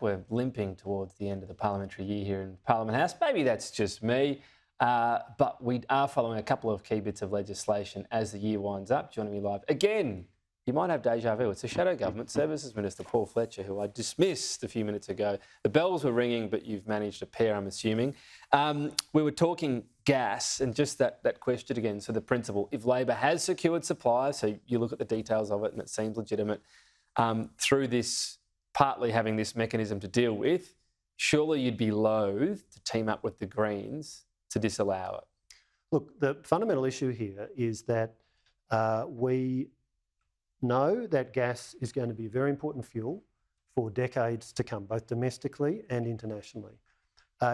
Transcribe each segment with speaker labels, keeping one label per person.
Speaker 1: We're limping towards the end of the parliamentary year here in Parliament House. Maybe that's just me, but we are following a couple of key bits of legislation as the year winds up. Joining me live again, you might have deja vu. It's the Shadow Government Services Minister, Paul Fletcher, who I dismissed a few minutes ago. The bells were ringing, but you've managed a pair, I'm assuming. We were talking gas and just that question again. So the principle, if Labor has secured supply, so you look at the details of it and it seems legitimate, through this partly having this mechanism to deal with, surely you'd be loath to team up with the Greens to disallow it.
Speaker 2: Look, the fundamental issue here is that we know that gas is going to be a very important fuel for decades to come, both domestically and internationally.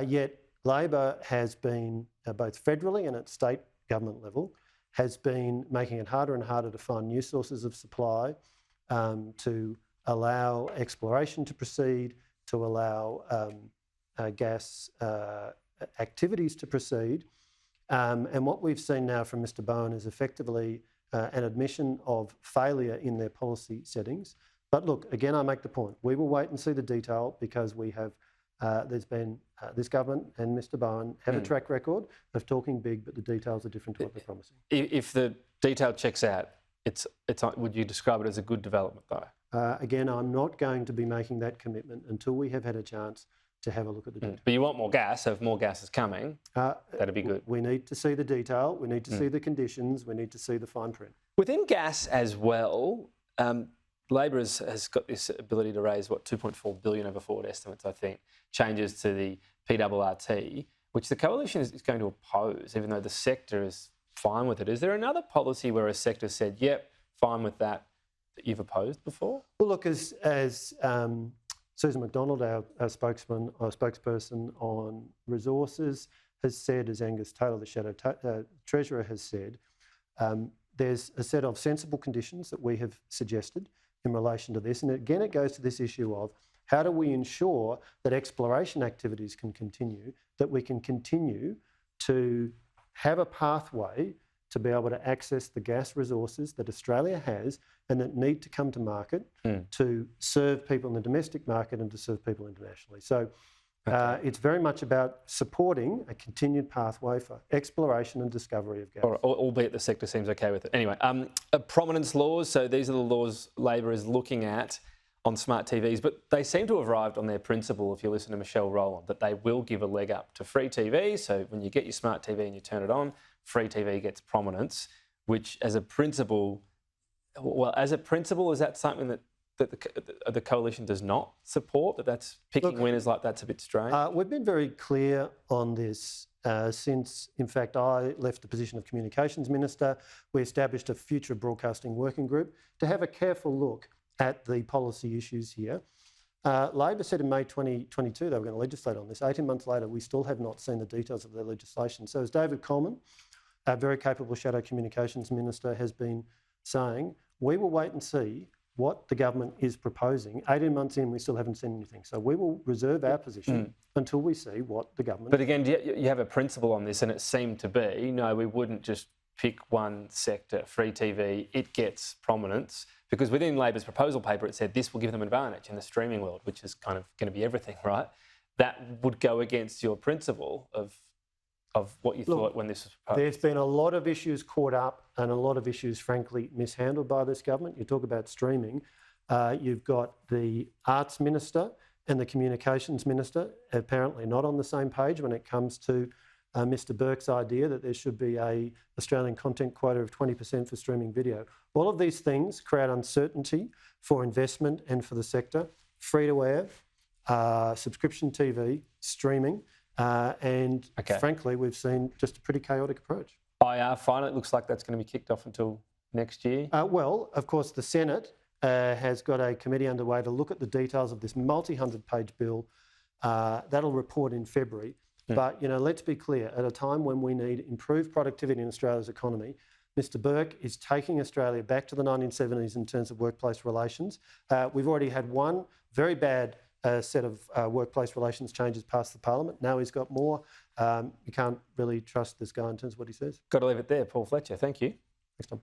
Speaker 2: Yet Labor has been, both federally and at state government level, has been making it harder and harder to find new sources of supply, to allow exploration to proceed, to allow gas activities to proceed. And what we've seen now from Mr Bowen is effectively an admission of failure in their policy settings. But look, again, I make the point, we will wait and see the detail because we have, there's been, this government and Mr Bowen have a track record of talking big, but the details are different to what they're promising.
Speaker 1: If the detail checks out, would you describe it as a good development though?
Speaker 2: Again, I'm not going to be making that commitment until we have had a chance to have a look at the detail.
Speaker 1: But you want more gas, so if more gas is coming, that'd be good.
Speaker 2: We need to see the detail, we need to see the conditions, we need to see the fine print.
Speaker 1: Within gas as well, Labor has got this ability to raise, what, $2.4 billion over forward estimates, I think, changes to the PRRT, which the coalition is going to oppose, even though the sector is fine with it. Is there another policy where a sector said, yep, fine with that you've opposed before?
Speaker 2: Well, look, as Susan McDonald, our spokesman or spokesperson on resources, has said, as Angus Taylor, the Shadow Treasurer, has said, there's a set of sensible conditions that we have suggested in relation to this. And again, it goes to this issue of how do we ensure that exploration activities can continue, that we can continue to have a pathway to be able to access the gas resources that Australia has and that need to come to market to serve people in the domestic market and to serve people internationally. So it's very much about supporting a continued pathway for exploration and discovery of gas.
Speaker 1: Albeit the sector seems okay with it. Anyway, prominence laws, so these are the laws Labor is looking at on smart TVs, but they seem to have arrived on their principle, if you listen to Michelle Rowland, that they will give a leg up to free TV. So when you get your smart TV and you turn it on, free TV gets prominence, which as a principle, is that something that the coalition does not support, that's picking winners like that's a bit strange?
Speaker 2: We've been very clear on this since, in fact, I left the position of Communications Minister. We established a future broadcasting working group to have a careful look at the policy issues here. Labor said in May 2022 they were going to legislate on this. 18 months later, we still have not seen the details of their legislation. So as David Coleman, a very capable Shadow Communications Minister, has been saying, we will wait and see what the government is proposing. 18 months in, we still haven't seen anything. So we will reserve our position until we see what the government...
Speaker 1: But again, you have a principle on this, and it seemed to be, no, we wouldn't just pick one sector, free TV, it gets prominence. Because within Labor's proposal paper, it said this will give them advantage in the streaming world, which is kind of going to be everything, right? That would go against your principle of what you thought when this was proposed.
Speaker 2: There's been a lot of issues caught up and a lot of issues, frankly, mishandled by this government. You talk about streaming. You've got the Arts Minister and the Communications Minister apparently not on the same page when it comes to Mr Burke's idea that there should be an Australian content quota of 20% for streaming video. All of these things create uncertainty for investment and for the sector. Free-to-air, subscription TV, streaming, and frankly, we've seen just a pretty chaotic approach.
Speaker 1: IR fine, it looks like that's going to be kicked off until next year?
Speaker 2: Well, of course, the Senate has got a committee underway to look at the details of this multi-hundred-page bill. That'll report in February. But, you know, let's be clear, at a time when we need improved productivity in Australia's economy, Mr Burke is taking Australia back to the 1970s in terms of workplace relations. We've already had one very bad set of workplace relations changes past the Parliament. Now he's got more. You can't really trust this guy in terms of what he says.
Speaker 1: Got to leave it there. Paul Fletcher, thank you.
Speaker 2: Thanks, Tom.